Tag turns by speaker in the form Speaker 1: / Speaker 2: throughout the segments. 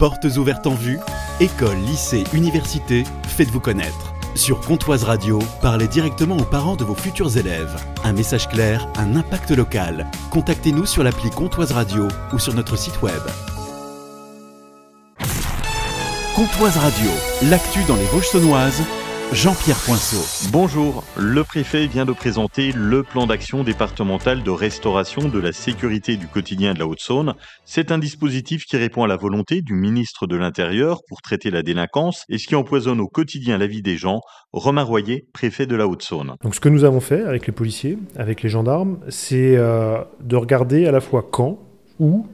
Speaker 1: Portes ouvertes en vue, écoles, lycées, universités, faites-vous connaître. Sur Comptoise Radio, parlez directement aux parents de vos futurs élèves. Un message clair, un impact local. Contactez-nous sur l'appli Comptoise Radio ou sur notre site web. Comptoise Radio, l'actu dans les Vosges saunoises, Jean-Pierre Poinceau.
Speaker 2: Bonjour, le préfet vient de présenter le plan d'action départemental de restauration de la sécurité du quotidien de la Haute-Saône. C'est un dispositif qui répond à la volonté du ministre de l'Intérieur pour traiter la délinquance et ce qui empoisonne au quotidien la vie des gens. Romain Royer, préfet de la Haute-Saône.
Speaker 3: Donc ce que nous avons fait avec les policiers, avec les gendarmes, c'est de regarder à la fois quand, où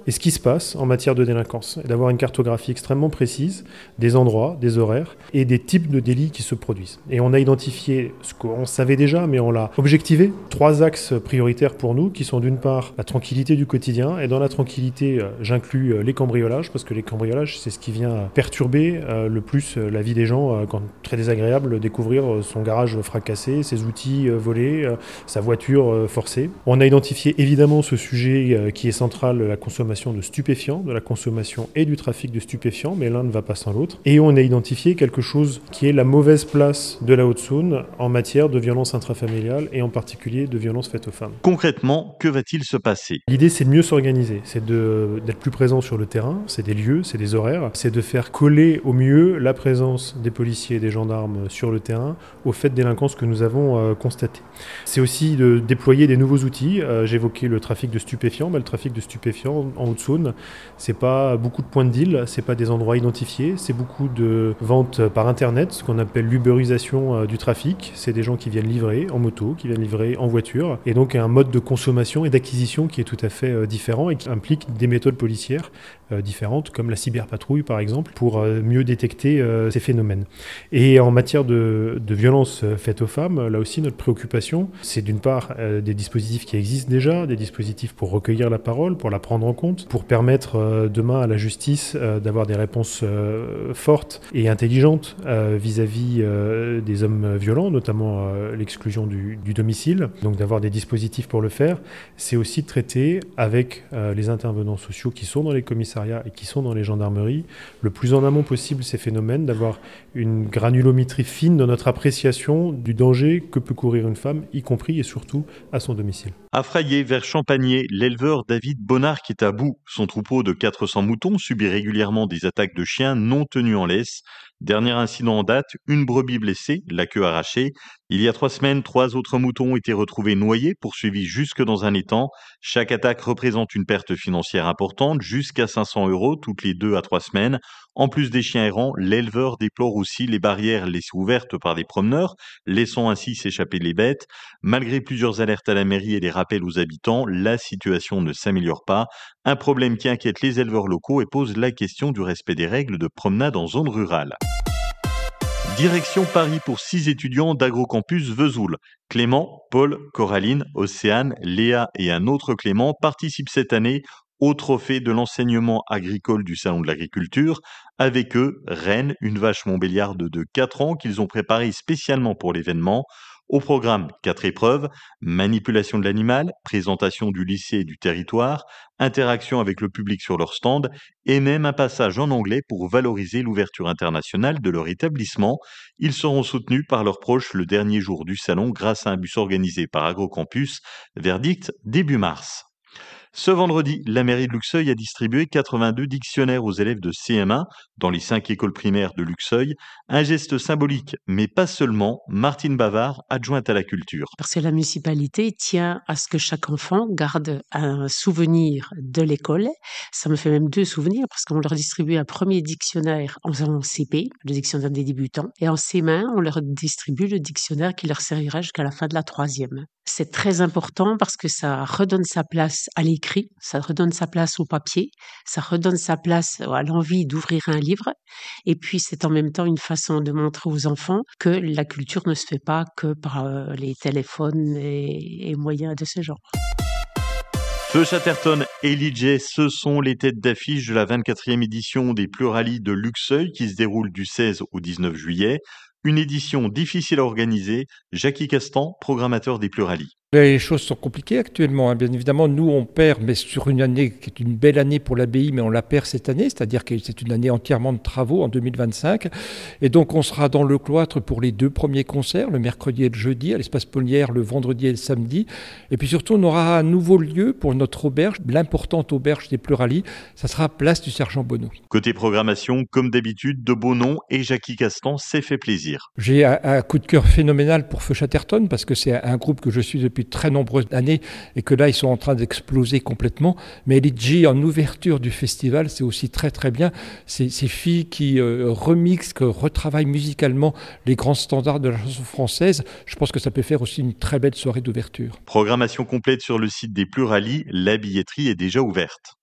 Speaker 3: et ce qui se passe en matière de délinquance, et d'avoir une cartographie extrêmement précise des endroits, des horaires et des types de délits qui se produisent. Et on a identifié ce qu'on savait déjà, mais on l'a objectivé. 3 axes prioritaires pour nous qui sont d'une part la tranquillité du quotidien, et dans la tranquillité, j'inclus les cambriolages, parce que les cambriolages, c'est ce qui vient perturber le plus la vie des gens, quand très désagréable, découvrir son garage fracassé, ses outils volés, sa voiture forcée. On a identifié évidemment ce sujet qui est central, la consommation de stupéfiants, de la consommation et du trafic de stupéfiants, mais l'un ne va pas sans l'autre. Et on a identifié quelque chose qui est la mauvaise place de la Haute-Saône en matière de violence intrafamiliale et en particulier de violence faite aux femmes.
Speaker 2: Concrètement, que va-t-il se passer ?
Speaker 3: L'idée, c'est de mieux s'organiser, c'est d'être plus présent sur le terrain, c'est des lieux, c'est des horaires, c'est de faire coller au mieux la présence des policiers et des gendarmes sur le terrain aux faits de délinquance que nous avons constatés. C'est aussi de déployer des nouveaux outils. J'évoquais le trafic de stupéfiants. Le trafic de stupéfiants en Haute-Saône, c'est pas beaucoup de points de deal, c'est pas des endroits identifiés, c'est beaucoup de ventes par internet, ce qu'on appelle l'uberisation du trafic. C'est des gens qui viennent livrer en moto, qui viennent livrer en voiture, et donc un mode de consommation et d'acquisition qui est tout à fait différent et qui implique des méthodes policières différentes, comme la cyberpatrouille par exemple, pour mieux détecter ces phénomènes. Et en matière de violences faites aux femmes, là aussi notre préoccupation, c'est d'une part des dispositifs qui existent déjà, des dispositifs pour recueillir la parole, pour la prendre en compte, pour permettre demain à la justice d'avoir des réponses fortes et intelligentes vis-à-vis des hommes violents, notamment l'exclusion du domicile, donc d'avoir des dispositifs pour le faire. C'est aussi de traiter avec les intervenants sociaux qui sont dans les commissariats et qui sont dans les gendarmeries le plus en amont possible ces phénomènes, d'avoir une granulométrie fine dans notre appréciation du danger que peut courir une femme, y compris et surtout à son domicile.
Speaker 2: À Fraillé, vers Champagné, l'éleveur David Bonnard qui est à bout. Son troupeau de 400 moutons subit régulièrement des attaques de chiens non tenus en laisse. Dernier incident en date, une brebis blessée, la queue arrachée. Il y a 3 semaines, 3 autres moutons ont été retrouvés noyés, poursuivis jusque dans un étang. Chaque attaque représente une perte financière importante, jusqu'à 500 € toutes les 2 à 3 semaines. En plus des chiens errants, l'éleveur déplore aussi les barrières laissées ouvertes par des promeneurs, laissant ainsi s'échapper les bêtes. Malgré plusieurs alertes à la mairie et des rappels aux habitants, la situation ne s'améliore pas. Un problème qui inquiète les éleveurs locaux et pose la question du respect des règles de promenade en zone rurale. Direction Paris pour 6 étudiants d'Agrocampus Vesoul. Clément, Paul, Coraline, Océane, Léa et un autre Clément participent cette année au trophée de l'enseignement agricole du Salon de l'Agriculture. Avec eux, Reine, une vache montbéliarde de 4 ans qu'ils ont préparée spécialement pour l'événement. Au programme, 4 épreuves, manipulation de l'animal, présentation du lycée et du territoire, interaction avec le public sur leur stand et même un passage en anglais pour valoriser l'ouverture internationale de leur établissement. Ils seront soutenus par leurs proches le dernier jour du salon grâce à un bus organisé par Agrocampus. Verdict début mars. Ce vendredi, la mairie de Luxeuil a distribué 82 dictionnaires aux élèves de CM1 dans les 5 écoles primaires de Luxeuil. Un geste symbolique, mais pas seulement. Martine Bavard, adjointe à la culture.
Speaker 4: Parce que la municipalité tient à ce que chaque enfant garde un souvenir de l'école. Ça me fait même 2 souvenirs parce qu'on leur distribue un premier dictionnaire en CP, le dictionnaire des débutants, et en CM1, on leur distribue le dictionnaire qui leur servira jusqu'à la fin de la 3e. C'est très important parce que ça redonne sa place à l'écrit, ça redonne sa place au papier, ça redonne sa place à l'envie d'ouvrir un livre. Et puis, c'est en même temps une façon de montrer aux enfants que la culture ne se fait pas que par les téléphones et moyens de ce genre.
Speaker 2: Feu Chatterton et Lee, ce sont les têtes d'affiche de la 24e édition des Pluralies de Luxeuil qui se déroule du 16 au 19 juillet. Une édition difficile à organiser. Jackie Castan, programmateur des Pluralies.
Speaker 5: Les choses sont compliquées actuellement. Bien évidemment, nous, on perd, mais sur une année qui est une belle année pour l'abbaye, mais on la perd cette année, c'est-à-dire que c'est une année entièrement de travaux en 2025. Et donc, on sera dans le cloître pour les 2 premiers concerts, le mercredi et le jeudi, à l'espace Paulnière, le vendredi et le samedi. Et puis surtout, on aura un nouveau lieu pour notre auberge, l'importante auberge des Pluralies. Ça sera place du Sergent Bonneau.
Speaker 2: Côté programmation, comme d'habitude, de Bonon et Jackie Castan s'est fait plaisir.
Speaker 5: J'ai un coup de cœur phénoménal pour Feu Chatterton, parce que c'est un groupe que je suis depuis de très nombreuses années et que là ils sont en train d'exploser complètement. Mais Elidji en ouverture du festival, c'est aussi très très bien. Ces filles qui remixent, qui retravaillent musicalement les grands standards de la chanson française, je pense que ça peut faire aussi une très belle soirée d'ouverture.
Speaker 2: Programmation complète sur le site des Pluralies, la billetterie est déjà ouverte.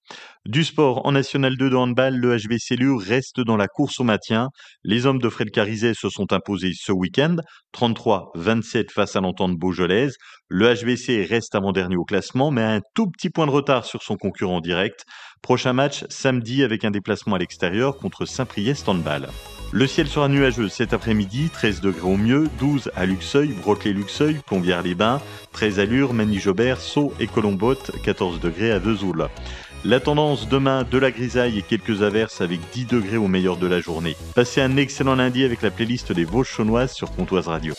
Speaker 2: Du sport en National 2 de handball, le HVC Lure reste dans la course au maintien. Les hommes de Fred Carizet se sont imposés ce week-end, 33-27 face à l'Entente Beaujolaise. Le HVC reste avant-dernier au classement, mais a un tout petit point de retard sur son concurrent direct. Prochain match samedi avec un déplacement à l'extérieur contre Saint-Priest handball. Le ciel sera nuageux cet après-midi, 13 degrés au mieux, 12 à Luxeuil, Broclay-Luxeuil, Plombières-les-Bains, 13 à Lure, Magny-Jobert, Sceaux et Colombotte, 14 degrés à Vesoul. La tendance demain, de la grisaille et quelques averses avec 10 degrés au meilleur de la journée. Passez un excellent lundi avec la playlist des Vosges Chaunoises sur Pontoise Radio.